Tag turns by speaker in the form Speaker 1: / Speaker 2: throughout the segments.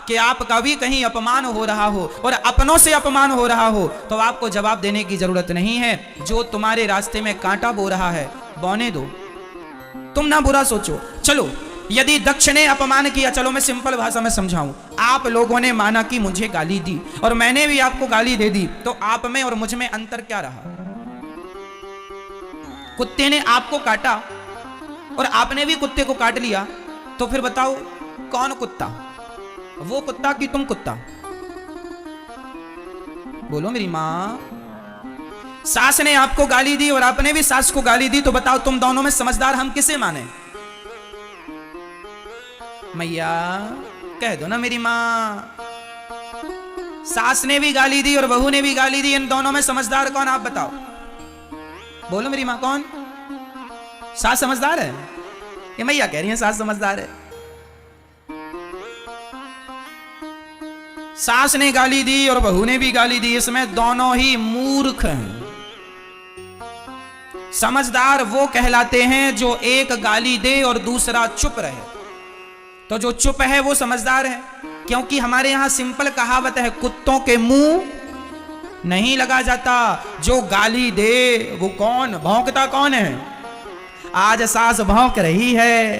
Speaker 1: कि आपका भी कहीं अपमान हो रहा हो और अपनों से अपमान हो रहा हो तो आपको जवाब देने की जरूरत नहीं है। जो तुम्हारे रास्ते में कांटा बो रहा है बोने दो, तुम ना बुरा सोचो। चलो यदि दक्ष ने अपमान किया, चलो मैं सिंपल भाषा में समझाऊं, आप लोगों ने माना कि मुझे गाली दी और मैंने भी आपको गाली दे दी, तो आप में और मुझ में अंतर क्या रहा? कुत्ते ने आपको काटा और आपने भी कुत्ते को काट लिया, तो फिर बताओ कौन कुत्ता? वो कुत्ता कि तुम कुत्ता? बोलो मेरी मां। सास ने आपको गाली दी और आपने भी सास को गाली दी, तो बताओ तुम दोनों में समझदार हम किसे माने? मैया कह दो ना मेरी मां। सास ने भी गाली दी और बहू ने भी गाली दी, इन दोनों में समझदार कौन आप बताओ? बोलो मेरी मां कौन? सास समझदार है? ये मैया कह रही है सास समझदार है। सास ने गाली दी और बहू ने भी गाली दी, इसमें दोनों ही मूर्ख हैं। समझदार वो कहलाते हैं जो एक गाली दे और दूसरा चुप रहे। तो जो चुप है वो समझदार है, क्योंकि हमारे यहां सिंपल कहावत है, कुत्तों के मुंह नहीं लगा जाता। जो गाली दे वो कौन भौंकता कौन है? आज सास भौंक रही है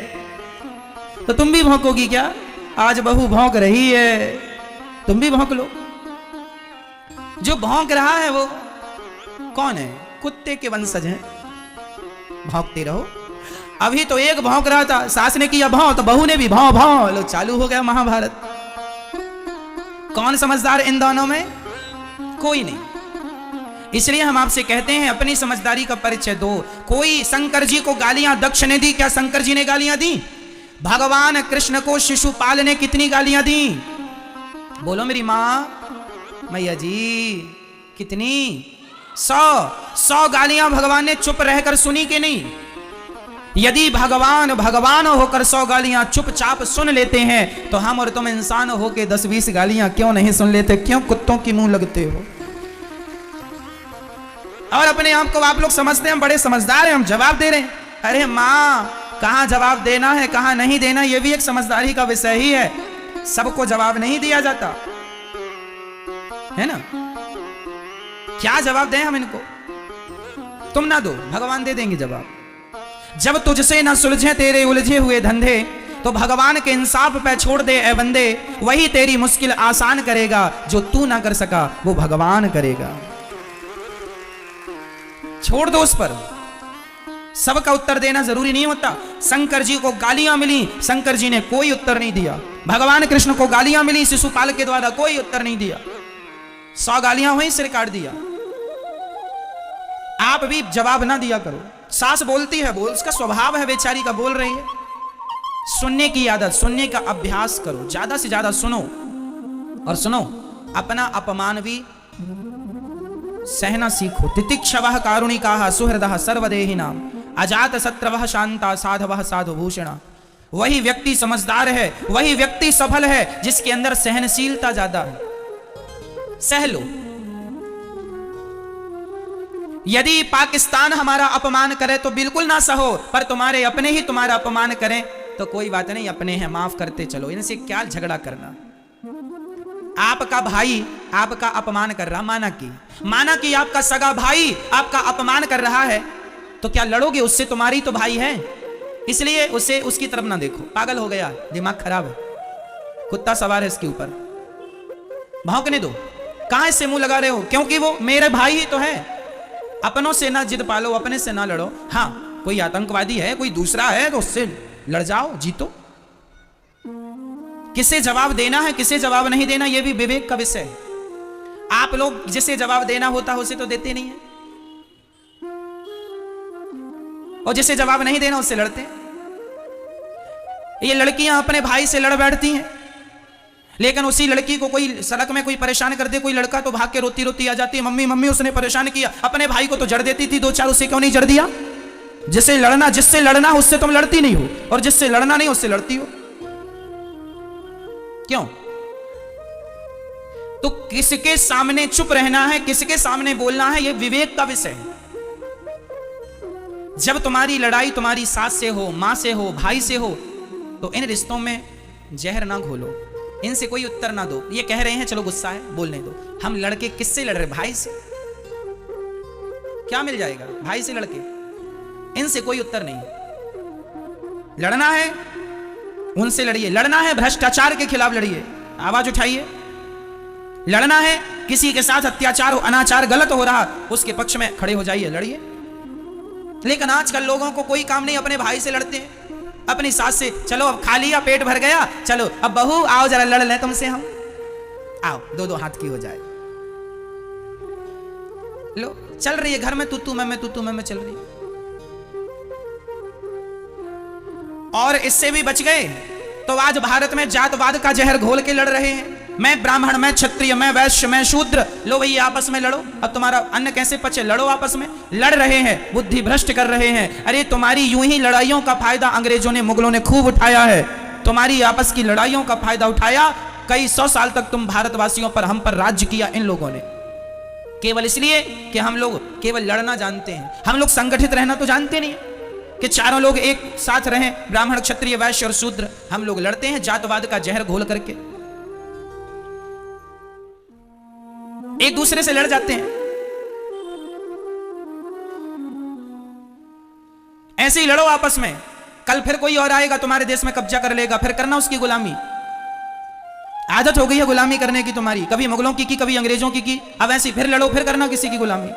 Speaker 1: तो तुम भी भौंकोगी क्या? आज बहू भौंक रही है, तुम भी भौंक लो। जो भौंक रहा है वो कौन है? कुत्ते के वंशज हैं। भौंकते रहो। अभी तो एक भौंक रहा था, सास ने किया भौं तो बहू ने भी भौं भौं, लो चालू हो गया महाभारत। कौन समझदार इन दोनों में? कोई नहीं। इसलिए हम आपसे कहते हैं अपनी समझदारी का परिचय दो। कोई शंकर जी को गालियां दक्ष ने दी, क्या शंकर जी ने गालियां दी? भगवान कृष्ण को शिशुपाल ने कितनी गालियां दी? बोलो मेरी मां। मैया जी कितनी? 100 गालियां भगवान ने चुप रहकर सुनी कि नहीं? यदि भगवान होकर 100 गालियां चुपचाप सुन लेते हैं, तो हम और तुम इंसान होकर 10-20 गालियां क्यों नहीं सुन लेते? क्यों कुत्तों की मुंह लगते हो? और अपने आप को आप लोग समझते हैं हम बड़े समझदार हैं, हम जवाब दे रहे हैं। अरे मां, कहां जवाब देना है कहां नहीं देना, यह भी एक समझदारी का विषय ही है। सबको जवाब नहीं दिया जाता है ना। क्या जवाब दें हम इनको? तुम ना दो, भगवान दे देंगे जवाब। जब तुझसे ना सुलझे तेरे उलझे हुए धंधे, तो भगवान के इंसाफ पे छोड़ दे ए बंदे। वही तेरी मुश्किल आसान करेगा, जो तू ना कर सका वो भगवान करेगा। छोड़ दो उस पर। सबका उत्तर देना जरूरी नहीं होता। शंकर जी को गालियां मिली, शंकर जी ने कोई उत्तर नहीं दिया। भगवान कृष्ण को गालियां मिली शिशुपाल के द्वारा, कोई उत्तर नहीं दिया। 100 गालियां हुई, सिर काट दिया। आप भी जवाब ना दिया करो। सास बोलती है, बोल, उसका स्वभाव है, बेचारी का बोल रही है। सुनने की आदत, सुनने का अभ्यास करो, ज्यादा से ज्यादा सुनो। और सुनो, अपना अपमान भी सहना सीखो। तितिक्षवः कारुणिकाः सुहृदः सर्वदेहिनां अजात शत्रवः शांता साधवः साधुभूषणा। वही व्यक्ति समझदार है, वही व्यक्ति सफल है जिसके अंदर सहनशीलता ज्यादा है। सह लो। यदि पाकिस्तान हमारा अपमान करे तो बिल्कुल ना सहो, पर तुम्हारे अपने ही तुम्हारा अपमान करें तो कोई बात नहीं, अपने हैं, माफ करते चलो। इनसे क्या झगड़ा करना। आपका भाई आपका अपमान कर रहा, माना कि आपका सगा भाई आपका अपमान कर रहा है, तो क्या लड़ोगे उससे? तुम्हारी तो भाई है, इसलिए उसे उसकी तरफ ना देखो। पागल हो गया, दिमाग खराब है, कुत्ता सवार है इसके ऊपर। भौंकने दो। कहां इससे मुंह लगा रहे हो? क्योंकि वो मेरे भाई ही तो है। अपनों से ना जिद पालो, अपने से ना लड़ो। हाँ, कोई आतंकवादी है, कोई दूसरा है, तो उससे लड़ जाओ, जीतो। किसे जवाब देना है किसे जवाब नहीं देना, यह भी विवेक का विषय है। आप लोग जिसे जवाब देना होता है उसे तो देते नहीं है, और जिसे जवाब नहीं देना उससे लड़ते हैं। ये लड़कियां अपने भाई से लड़ बैठती हैं, लेकिन उसी लड़की को कोई सड़क में कोई परेशान कर दे, कोई लड़का, तो भाग के रोती रोती आ जाती है, मम्मी मम्मी उसने परेशान किया। अपने भाई को तो जड़ देती थी 2-4, उसे क्यों नहीं जड़ दिया? जिससे लड़ना उससे तुम लड़ती नहीं हो, और जिससे लड़ना नहीं उससे लड़ती हो। क्यों? तो किसके सामने चुप रहना है, किसके सामने बोलना है, यह विवेक का विषय है। जब तुम्हारी लड़ाई तुम्हारी सास से हो, मां से हो, भाई से हो, तो इन रिश्तों में जहर ना घोलो, इनसे कोई उत्तर ना दो। ये कह रहे हैं चलो गुस्सा है बोलने दो, हम लड़के किससे लड़ रहे? भाई से। क्या मिल जाएगा भाई से लड़के? इनसे कोई उत्तर नहीं। लड़ना है उनसे लड़िए, लड़ना है भ्रष्टाचार के खिलाफ लड़िए, आवाज उठाइए। लड़ना है किसी के साथ अत्याचार हो, अनाचार गलत हो रहा, उसके पक्ष में खड़े हो जाइए, लड़िए। लेकिन आजकल लोगों को कोई काम नहीं, अपने भाई से लड़ते हैं, अपनी सास से। चलो अब खा लिया, पेट भर गया, चलो अब बहू आओ जरा लड़ लें तुमसे हम, आओ दो दो हाथ की हो जाए। लो चल रही है घर में तू मैं तू मैं चल रही। और इससे भी बच गए तो आज भारत में जातवाद का जहर घोल के लड़ रहे हैं। मैं ब्राह्मण, मैं क्षत्रिय, मैं वैश्य, मैं शूद्र। लो भैया आपस में लड़ो, अब तुम्हारा अन्न कैसे पचे, लड़ो आपस में। लड़ रहे हैं, बुद्धि भ्रष्ट कर रहे हैं। अरे तुम्हारी यूं ही लड़ाइयों का फायदा अंग्रेजों ने, मुगलों ने खूब उठाया है। तुम्हारी आपस की लड़ाइयों का फायदा उठाया। कई 100 साल तक तुम भारतवासियों पर, हम पर राज्य किया इन लोगों ने, केवल इसलिए कि हम लोग केवल लड़ना जानते हैं। हम लोग संगठित रहना तो जानते नहीं कि चारों लोग एक साथ रहें, ब्राह्मण, क्षत्रिय, वैश्य और शूद्र। हम लोग लड़ते हैं जातवाद का जहर घोल करके, एक दूसरे से लड़ जाते हैं। ऐसे ही लड़ो आपस में। कल फिर कोई और आएगा तुम्हारे देश में कब्जा कर लेगा, फिर करना उसकी गुलामी। आदत हो गई है गुलामी करने की तुम्हारी, कभी मुगलों की कभी अंग्रेजों की। अब ऐसी फिर लड़ो, फिर करना किसी की गुलामी।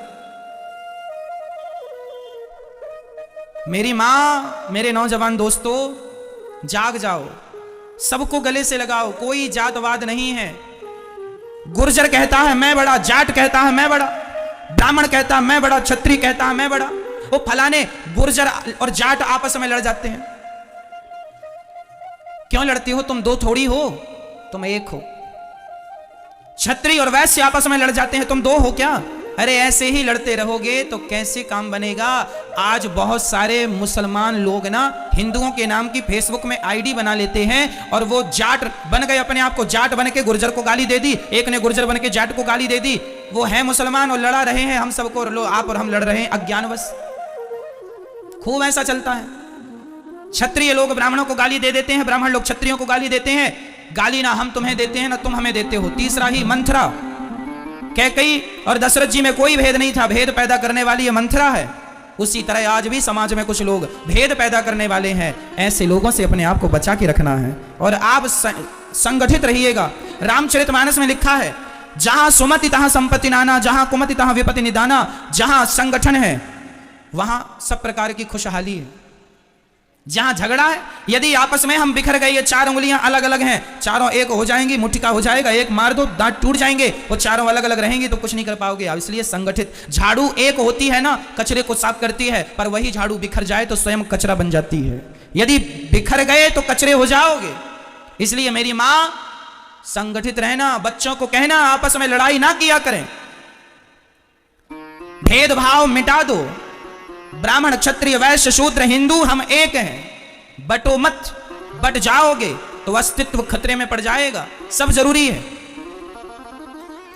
Speaker 1: मेरी मां, मेरे नौजवान दोस्तों, जाग जाओ, सबको गले से लगाओ। कोई जातवाद नहीं है। गुर्जर कहता है मैं बड़ा, जाट कहता है मैं बड़ा, ब्राह्मण कहता है मैं बड़ा, क्षत्रिय कहता है मैं बड़ा। वो फलाने गुर्जर और जाट आपस में लड़ जाते हैं। क्यों लड़ते हो? तुम दो थोड़ी हो, तुम एक हो। क्षत्रिय और वैश्य आपस में लड़ जाते हैं, तुम दो हो क्या? अरे ऐसे ही लड़ते रहोगे तो कैसे काम बनेगा? आज बहुत सारे मुसलमान लोग ना हिंदुओं के नाम की फेसबुक में आईडी बना लेते हैं और वो जाट बन गए, अपने आप को जाट बन के गुर्जर को गाली दे दी, एक ने गुर्जर बन के जाट को गाली दे दी। वो है मुसलमान और लड़ा रहे हैं हम सबको, लो आप और हम लड़ रहे हैं अज्ञानवश। खूब ऐसा चलता है। क्षत्रिय लोग ब्राह्मणों को गाली दे देते हैं, ब्राह्मण लोग क्षत्रियों को गाली देते हैं। गाली ना हम तुम्हें देते हैं ना तुम हमें देते हो। तीसरा ही मंथरा। कैकेयी और दशरथ जी में कोई भेद नहीं था, भेद पैदा करने वाली ये मंथरा है। उसी तरह आज भी समाज में कुछ लोग भेद पैदा करने वाले हैं। ऐसे लोगों से अपने आप को बचा के रखना है और आप संगठित रहिएगा। रामचरितमानस में लिखा है, जहां सुमति तहां संपत्ति नाना, जहां कुमति तहां विपत्ति निदाना। जहां संगठन है वहां सब प्रकार की खुशहाली है। जहां झगड़ा है, यदि आपस में हम बिखर गए, ये चार उंगलियां अलग अलग हैं, चारों एक हो जाएंगी, मुट्ठी हो जाएगा, एक मार दो दांत टूट जाएंगे। वो चारों अलग अलग रहेंगी तो कुछ नहीं कर पाओगे आप। इसलिए संगठित। झाड़ू एक होती है ना, कचरे को साफ करती है, पर वही झाड़ू बिखर जाए तो स्वयं कचरा बन जाती है। यदि बिखर गए तो कचरे हो जाओगे। इसलिए मेरी मां, संगठित रहना। बच्चों को कहना आपस में लड़ाई ना किया करें, भेदभाव मिटा दो। ब्राह्मण, क्षत्रिय, वैश्य, शूद्र, हिंदू हम एक हैं। बटो मत, बट जाओगे तो अस्तित्व खतरे में पड़ जाएगा। सब जरूरी है,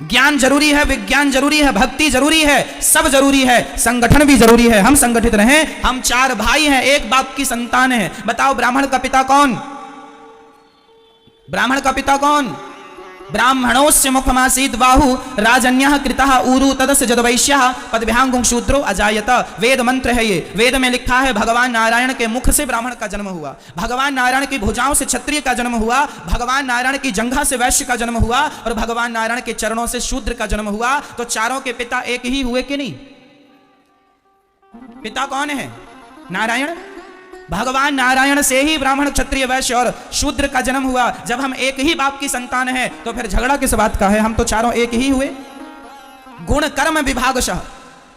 Speaker 1: ज्ञान जरूरी है, विज्ञान जरूरी है, भक्ति जरूरी है, सब जरूरी है, संगठन भी जरूरी है। हम संगठित रहें। हम चार भाई हैं, एक बाप की संतान है। बताओ ब्राह्मण का पिता कौन? ब्राह्मण का पिता कौन? ब्राह्मणोस्य मुखमासीद बाहु राजन्यः कृतः ऊरु तदस्य जदवैश्यः पदभ्यांगुं शूद्रो अजायत। वेद मंत्र है ये। वेद में लिखा है भगवान नारायण के मुख से ब्राह्मण का जन्म हुआ, भगवान नारायण की भुजाओं से क्षत्रिय का जन्म हुआ, भगवान नारायण की जंघा से वैश्य का जन्म हुआ और भगवान नारायण के चरणों से शूद्र का जन्म हुआ। तो चारों के पिता एक ही हुए कि नहीं? पिता कौन है? नारायण। भगवान नारायण से ही ब्राह्मण, क्षत्रिय, वैश्य और शूद्र का जन्म हुआ। जब हम एक ही बाप की संतान हैं तो फिर झगड़ा किस बात का है? हम तो चारों एक ही हुए। गुण कर्म विभागशः,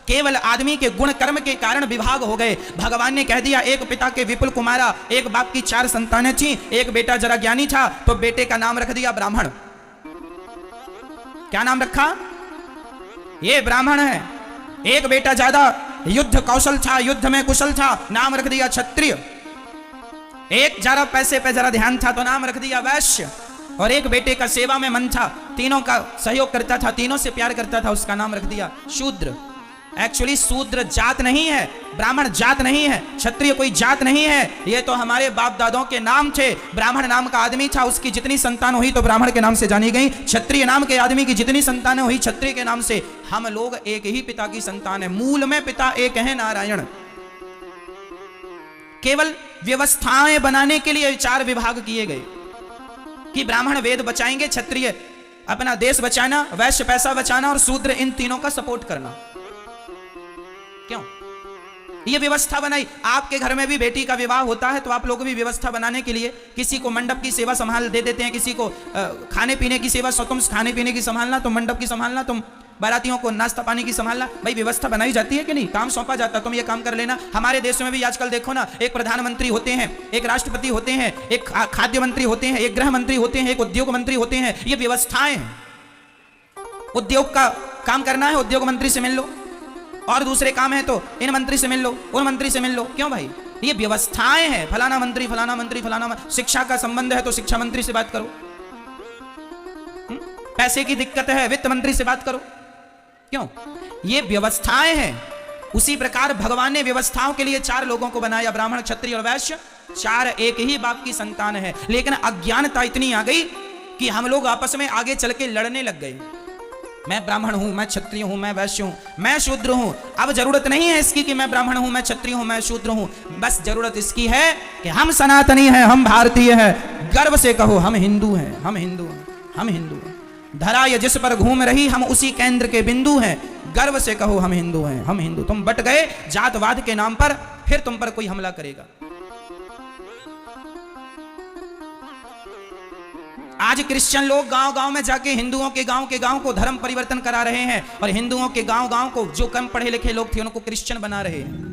Speaker 1: केवल आदमी के गुण कर्म के कारण विभाग हो गए। भगवान ने कह दिया एक पिता के विपुल कुमारा, एक बाप की चार संतानें थी, एक बेटा जरा ज्ञानी था तो बेटे का नाम रख दिया ब्राह्मण। क्या नाम रखा? ये ब्राह्मण है। एक बेटा ज्यादा युद्ध कौशल था, युद्ध में कुशल था, नाम रख दिया क्षत्रिय। एक जरा पैसे पे जरा ध्यान था तो नाम रख दिया वैश्य। और एक बेटे का सेवा में मन था, तीनों का सहयोग करता था, तीनों से प्यार करता था, उसका नाम रख दिया शूद्र। एक्चुअली शूद्र जात नहीं है, ब्राह्मण जात नहीं है, क्षत्रिय कोई जात नहीं है। ये तो हमारे बाप दादों के नाम थे। ब्राह्मण नाम का आदमी था, उसकी जितनी संतान हुई तो ब्राह्मण के नाम से जानी गई। क्षत्रिय नाम के आदमी की जितनी संतानें हुई क्षत्रिय के नाम से। हम लोग एक ही पिता की संतान है, मूल में पिता एक है, नारायण। केवल व्यवस्थाएं बनाने के लिए 4 विभाग किए गए कि ब्राह्मण वेद बचाएंगे, क्षत्रिय अपना देश बचाना, वैश्य पैसा बचाना और शूद्र इन तीनों का सपोर्ट करना। क्यों ये व्यवस्था बनाई? आपके घर में भी बेटी का विवाह होता है तो आप लोग भी व्यवस्था बनाने के लिए किसी को मंडप की सेवा संभाल दे देते हैं, किसी को खाने पीने की सेवा, तुम खाने पीने की संभालना, तुम मंडप की संभालना, तुम बारातियों को नाश्ता पानी की संभालना। भाई व्यवस्था बनाई जाती है कि नहीं? काम सौंपा जाता, तुम ये काम कर लेना। हमारे देश में भी आजकल देखो ना, एक प्रधानमंत्री होते हैं, एक राष्ट्रपति होते हैं, एक खाद्य मंत्री होते हैं, एक गृह मंत्री होते हैं, एक उद्योग मंत्री होते हैं। ये व्यवस्थाएं हैं। उद्योग का काम करना है, उद्योग मंत्री से मिल लो, और दूसरे काम है तो इन मंत्री से मिल लो, उन मंत्री से मिल लो। क्यों भाई? ये व्यवस्थाएं हैं। फलाना मंत्री, फलाना मंत्री, फलाना शिक्षा का संबंध है तो शिक्षा मंत्री से बात करो। पैसे की दिक्कत है, वित्त मंत्री से बात करो। क्यों? ये व्यवस्थाएं हैं। उसी प्रकार भगवान ने व्यवस्थाओं के लिए 4 लोगों को बनाया, ब्राह्मण, क्षत्रिय और वैश्य। 4 एक ही बाप की संतान है। लेकिन अज्ञानता इतनी आ गई कि हम लोग आपस में आगे चल के लड़ने लग गए। मैं ब्राह्मण हूं, मैं क्षत्रिय हूं, मैं वैश्य हूं, मैं शूद्र हूं। अब जरूरत नहीं है इसकी कि मैं ब्राह्मण हूं, मैं क्षत्रिय हूं, मैं शूद्र हूं। बस जरूरत इसकी है कि हम सनातनी हैं, हम भारतीय हैं। गर्व से कहो हम हिंदू हैं, हम हिंदू हैं, हम हिंदू हैं। धरा ये जिस पर घूम रही, हम उसी केंद्र के बिंदु हैं। गर्व से कहो हम हिंदू हैं, हम हिंदू। तुम बट गए जातवाद के नाम पर, फिर तुम पर कोई हमला करेगा। आज क्रिश्चियन लोग गांव-गांव में जाके हिंदुओं के गांव को धर्म परिवर्तन करा रहे हैं, और हिंदुओं के गांव को जो कम पढ़े लिखे लोग थे उनको क्रिश्चियन बना रहे हैं।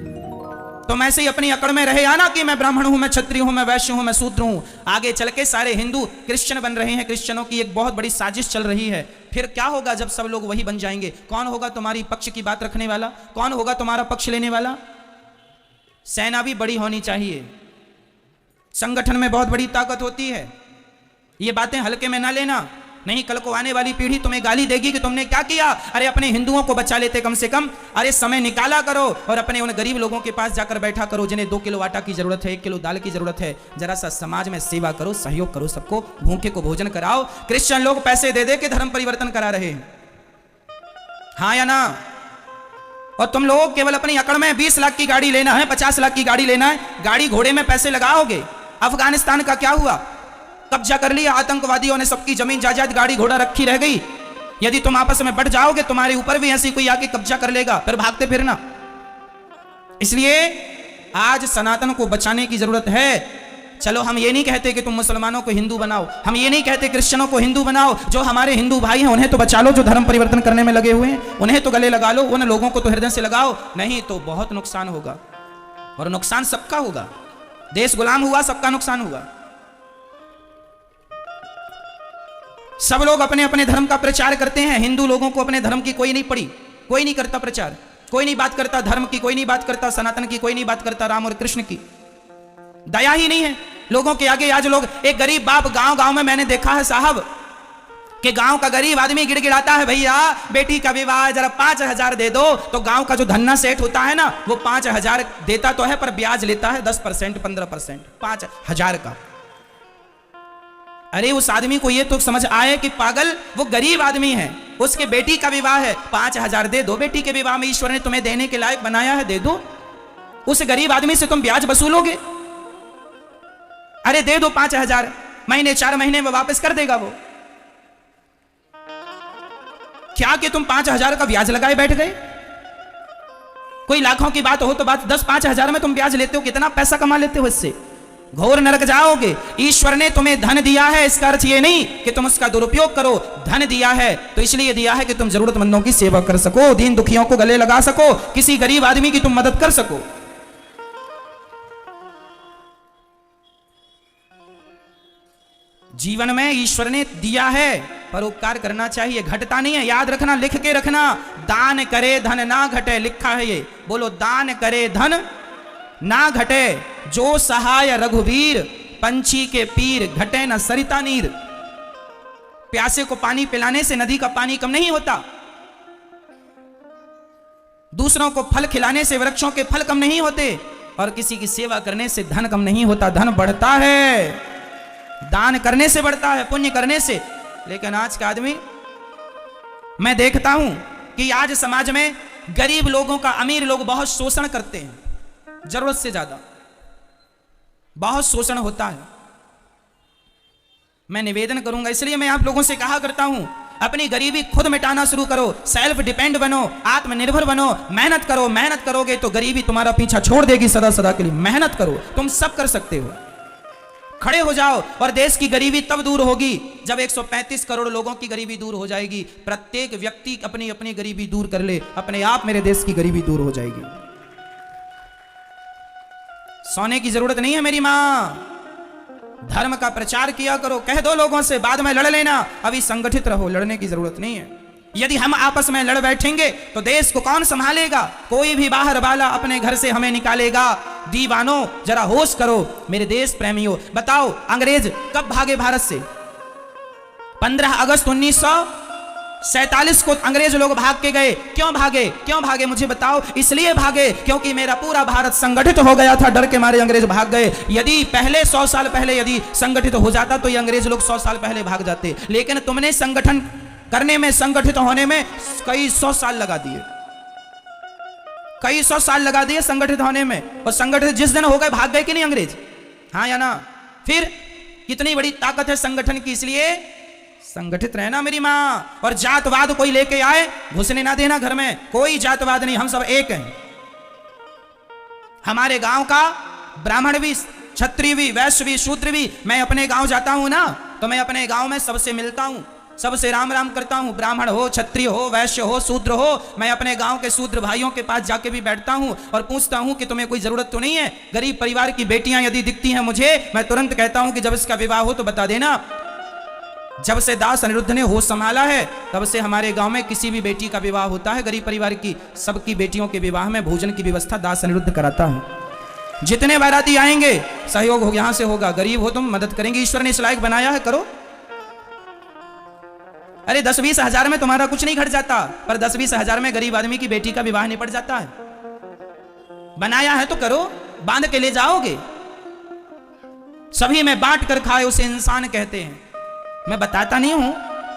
Speaker 1: तुम ऐसे ही अपनी अकड़ में रहे आना कि मैं ब्राह्मण हूं, मैं क्षत्रिय हूं, मैं वैश्य हूं, मैं शूद्र हूं। आगे चल के सारे हिंदू क्रिश्चियन बन रहे हैं। क्रिश्चियनों की एक बहुत बड़ी साजिश चल रही है। फिर क्या होगा जब सब लोग वही बन जाएंगे? कौन होगा तुम्हारी पक्ष की बात रखने वाला? कौन होगा तुम्हारा पक्ष लेने वाला? सेना भी बड़ी होनी चाहिए, संगठन में बहुत बड़ी ताकत होती है। ये बातें हल्के में ना लेना, नहीं कल को आने वाली पीढ़ी तुम्हें गाली देगी कि तुमने क्या किया। अरे अपने हिंदुओं को बचा लेते कम से कम। अरे समय निकाला करो और अपने उन गरीब लोगों के पास जाकर बैठा करो जिन्हें 2 किलो आटा की जरूरत है, 1 किलो दाल की जरूरत है। जरा सा समाज में सेवा करो, सहयोग करो, सबको भूखे को भोजन कराओ। क्रिश्चियन लोग पैसे दे दे के धर्म परिवर्तन करा रहे हैं, हाँ या ना? और तुम लोग केवल अपनी अकड़ में 20 लाख की गाड़ी लेना है, 50 लाख की गाड़ी लेना है, गाड़ी घोड़े में पैसे लगाओगे। अफगानिस्तान का क्या हुआ? कब्जा कर लिया आतंकवादियों ने, सबकी जमीन जायदाद, गाड़ी घोड़ा रखी रह गई। यदि तुम आपस में बढ़ जाओगे तुम्हारे ऊपर भी ऐसी कोई आके कब्जा कर लेगा, फिर भागते फिरना। इसलिए आज सनातन को बचाने की जरूरत है। चलो हम ये नहीं कहते कि तुम मुसलमानों को हिंदू बनाओ, हम ये नहीं कहते क्रिश्चियनों को हिंदू बनाओ। जो हमारे हिंदू भाई हैं उन्हें तो बचा लो, जो धर्म परिवर्तन करने में लगे हुए हैं उन्हें तो गले लगा लो, उन लोगों को तो हृदय से लगाओ। नहीं तो बहुत नुकसान होगा, और नुकसान सबका होगा। देश गुलाम हुआ, सबका नुकसान हुआ। सब लोग अपने अपने धर्म का प्रचार करते हैं। हिंदू लोगों को अपने धर्म की कोई नहीं पड़ी, कोई नहीं करता प्रचार, कोई नहीं बात करता धर्म की, कोई नहीं बात करता सनातन की, कोई नहीं बात करता राम और कृष्ण की। दया ही नहीं है लोगों के आगे। आज लोग, एक गरीब बाप गांव-गांव में मैंने देखा है साहब, कि गांव का गरीब आदमी गिड़गिड़ाता है, भैया बेटी का विवाह जरा 5000 दे दो। तो गांव का जो धन्ना सेठ होता है ना, वो 5000 देता तो है पर ब्याज लेता है 10%, 15%, 5000 का। अरे उस आदमी को ये तो समझ आए कि पागल, वो गरीब आदमी है, उसके बेटी का विवाह है, 5000 दे दो। बेटी के विवाह में ईश्वर ने तुम्हें देने के लायक बनाया है, दे दो। उस गरीब आदमी से तुम ब्याज वसूलोगे? अरे दे दो 5000, महीने 4 महीने में वापस कर देगा वो। क्या कि तुम 5000 का ब्याज लगाए बैठ गए? कोई लाखों की बात हो तो बात 10-5 में तुम ब्याज लेते हो, कितना पैसा कमा लेते हो इससे? घोर नरक जाओगे। ईश्वर ने तुम्हें धन दिया है, इसका अर्थ ये नहीं कि तुम उसका दुरुपयोग करो। धन दिया है तो इसलिए दिया है कि तुम जरूरतमंदों की सेवा कर सको, दीन दुखियों को गले लगा सको, किसी गरीब आदमी की तुम मदद कर सको। जीवन में ईश्वर ने दिया है, परोपकार करना चाहिए, घटता नहीं है। याद रखना, लिख के रखना, दान करे धन ना घटे, लिखा है ये। बोलो, दान करे धन ना घटे, जो सहाय रघुवीर, पंछी के पीर, घटे न सरिता नीर। प्यासे को पानी पिलाने से नदी का पानी कम नहीं होता। दूसरों को फल खिलाने से वृक्षों के फल कम नहीं होते, और किसी की सेवा करने से धन कम नहीं होता, धन बढ़ता है, दान करने से बढ़ता है, पुण्य करने से। लेकिन आज का आदमी, मैं देखता हूं कि आज समाज में गरीब लोगों का अमीर लोग बहुत शोषण करते हैं, जरूरत से ज्यादा बहुत शोषण होता है। मैं निवेदन करूंगा, इसलिए मैं आप लोगों से कहा करता हूं, अपनी गरीबी खुद मिटाना शुरू करो, सेल्फ डिपेंड बनो, आत्मनिर्भर बनो, मेहनत करो। मेहनत करोगे तो गरीबी तुम्हारा पीछा छोड़ देगी सदा सदा के लिए। मेहनत करो, तुम सब कर सकते हो, खड़े हो जाओ। और देश की गरीबी तब दूर होगी जब 135 करोड़ लोगों की गरीबी दूर हो जाएगी। प्रत्येक व्यक्ति अपनी अपनी गरीबी दूर कर ले, अपने आप मेरे देश की गरीबी दूर हो जाएगी। सोने की जरूरत नहीं है मेरी मां, धर्म का प्रचार किया करो, कह दो लोगों से बाद में लड़ लेना, अभी संगठित रहो, लड़ने की जरूरत नहीं है। यदि हम आपस में लड़ बैठेंगे तो देश को कौन संभालेगा? कोई भी बाहर वाला अपने घर से हमें निकालेगा। दीवानों जरा होश करो, मेरे देश प्रेमियों, बताओ अंग्रेज कब भागे भारत से? 15 अगस्त 1947 को अंग्रेज लोग भाग के गए। क्यों भागे? क्यों भागे मुझे बताओ। इसलिए भागे क्योंकि मेरा पूरा भारत संगठित हो गया था, डर के मारे अंग्रेज भाग गए। यदि पहले 100 साल पहले यदि संगठित हो जाता तो ये अंग्रेज लोग 100 साल पहले भाग जाते। लेकिन तुमने संगठन करने में, संगठित होने में कई 100 साल लगा दिए, कई 100 साल लगा दिए संगठित होने में। और संगठित जिस दिन हो गए भाग गए कि नहीं अंग्रेज? हाँ या ना? फिर कितनी बड़ी ताकत है संगठन की, इसलिए संगठित रहना मेरी मां। और जातवाद कोई लेके आए, घुसने ना देना घर में, कोई जातवाद नहीं, हम सब एक हैं। हमारे गांव का ब्राह्मण भी, क्षत्रिय भी, वैश्य भी, शूद्र भी, मैं अपने गांव जाता हूं ना तो मैं अपने गांव में सबसे मिलता हूं, सबसे राम राम करता हूं। ब्राह्मण हो, क्षत्रिय हो, वैश्य हो, शूद्र हो, मैं अपने गांव के शूद्र भाइयों के पास जाके भी बैठता हूं और पूछता हूं कि तुम्हें कोई जरूरत तो नहीं है? गरीब परिवार की बेटियां यदि दिखती हैं मुझे, मैं तुरंत कहता हूं कि जब इसका विवाह हो तो बता देना। जब से दास अनिरुद्ध ने होश संभाला है तब से हमारे गांव में किसी भी बेटी का विवाह होता है, गरीब परिवार की सबकी बेटियों के विवाह में भोजन की व्यवस्था दास अनिरुद्ध कराता है। जितने बाराती आएंगे सहयोग हो, यहां से होगा। गरीब हो तुम, मदद करेंगे, ईश्वर ने इस लायक बनाया है, करो। अरे 10-20 हजार में तुम्हारा कुछ नहीं घट जाता, पर 10-20 हजार में गरीब आदमी की बेटी का विवाह निपट जाता है। बनाया है तो करो, बांध के ले जाओगे। सभी में बांट कर खाए उसे इंसान कहते हैं। मैं बताता नहीं हूं,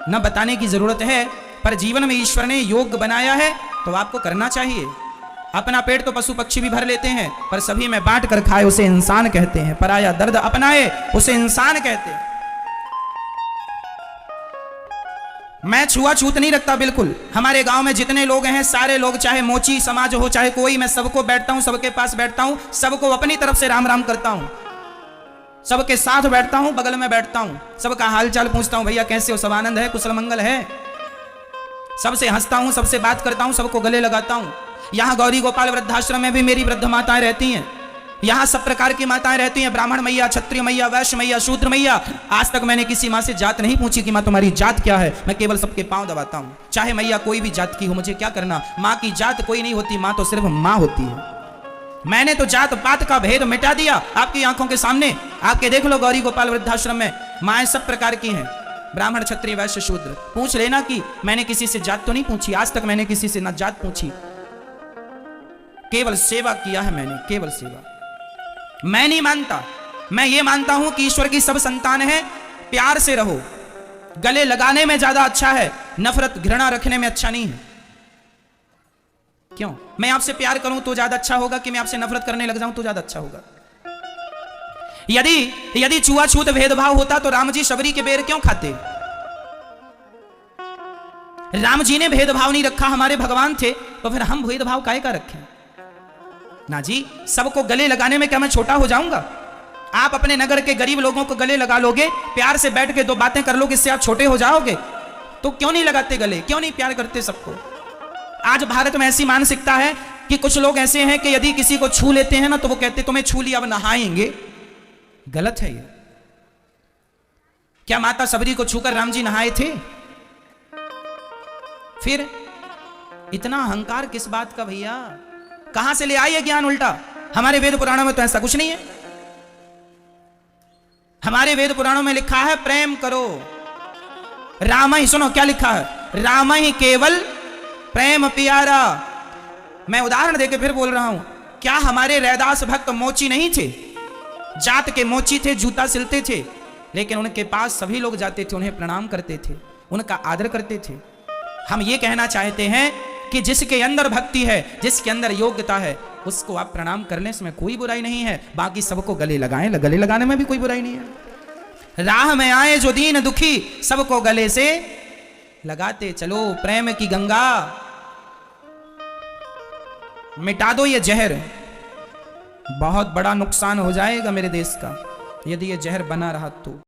Speaker 1: न बताने की जरूरत है, पर जीवन में ईश्वर ने योग्य बनाया है तो आपको करना चाहिए। अपना पेट तो पशु पक्षी भी भर लेते हैं, पर सभी में बांट कर खाए उसे इंसान कहते हैं। पराया दर्द अपनाए उसे इंसान कहते हैं। मैं छुआछूत नहीं रखता बिल्कुल। हमारे गांव में जितने लोग हैं सारे लोग, चाहे मोची समाज हो चाहे कोई, मैं सबको बैठता हूं, सबके पास बैठता हूं, सबको अपनी तरफ से राम राम करता हूं, सबके साथ बैठता हूं, बगल में बैठता हूं, सबका हालचाल पूछता हूं, भैया कैसे हो, सब आनंद है, कुशल मंगल है। सबसे हंसता हूं, सबसे बात करता हूं, सबको गले लगाता हूं। यहां गौरी गोपाल वृद्धाश्रम में भी मेरी वृद्ध माताएं रहती हैं। यहां सब प्रकार की माताएं रहती हैं, ब्राह्मण मैया, क्षत्रिय मैया, वैश्य मैया, शूद्र मैया। आज तक मैंने किसी मां से जात नहीं पूछी कि मां तुम्हारी जात क्या है, मैं केवल सबके पांव दबाता हूं। चाहे मैया कोई भी जात की हो, मुझे क्या करना। मां की जात कोई नहीं होती, मां तो सिर्फ मां होती है। मैंने तो जात पात का भेद मिटा दिया आपकी आंखों के सामने। आके देख लो गौरी गोपाल वृद्धाश्रम में माएं सब प्रकार की हैं, ब्राह्मण, क्षत्रिय, वैश्य, शूद्र। पूछ लेना कि मैंने किसी से जात तो नहीं पूछी, आज तक मैंने किसी से ना जात पूछी, केवल सेवा किया है मैंने, केवल सेवा। मैं नहीं मानता, मैं ये मानता हूं कि ईश्वर की सब संतान है, प्यार से रहो। गले लगाने में ज्यादा अच्छा है, नफरत घृणा रखने में अच्छा नहीं है। क्यों? मैं आपसे प्यार करूं तो ज्यादा अच्छा होगा कि मैं आपसे नफरत करने लग जाऊं तो ज्यादा अच्छा होगा? यदि छुआछूत भेदभाव होता तो राम जी शबरी के बेर क्यों खाते? राम जी ने भेदभाव नहीं रखा, हमारे भगवान थे, तो फिर हम भेदभाव काहे का रखें? ना जी, सबको गले लगाने में क्या मैं छोटा हो जाऊंगा? आप अपने नगर के गरीब लोगों को गले लगा लोगे, प्यार से बैठ के दो बातें कर लोगे, इससे आप छोटे हो जाओगे। तो क्यों नहीं लगाते गले, क्यों नहीं प्यार करते सबको? आज भारत में ऐसी मानसिकता है कि कुछ लोग ऐसे हैं कि यदि किसी को छू लेते हैं ना तो वो कहते तुम्हें छू लिया अब नहाएंगे। गलत है ये। क्या माता सबरी को छूकर राम जी नहाए थे? फिर इतना अहंकार किस बात का भैया? कहां से ले आई है ज्ञान उल्टा? हमारे वेद पुराणों में तो ऐसा कुछ नहीं है। हमारे वेद पुराणों में लिखा है प्रेम करो। राम ही, सुनो क्या लिखा है, राम ही केवल प्रेम प्यारा। मैं उदाहरण देके फिर बोल रहा हूं, क्या हमारे रैदास भक्त मोची नहीं थे? जात के मोची थे, जूता सिलते थे, लेकिन उनके पास सभी लोग जाते थे, उन्हें प्रणाम करते थे, उनका आदर करते थे। हम ये कहना चाहते हैं कि जिसके अंदर भक्ति है, जिसके अंदर योग्यता है, उसको आप प्रणाम करने में कोई बुराई नहीं है। बाकी सबको गले लगाएं, गले लगाने में भी कोई बुराई नहीं है। राह में आए जो दीन दुखी, सबको गले से लगाते चलो। प्रेम की गंगा मिटा दो ये जहर, बहुत बड़ा नुकसान हो जाएगा मेरे देश का यदि ये जहर बना रहा तो।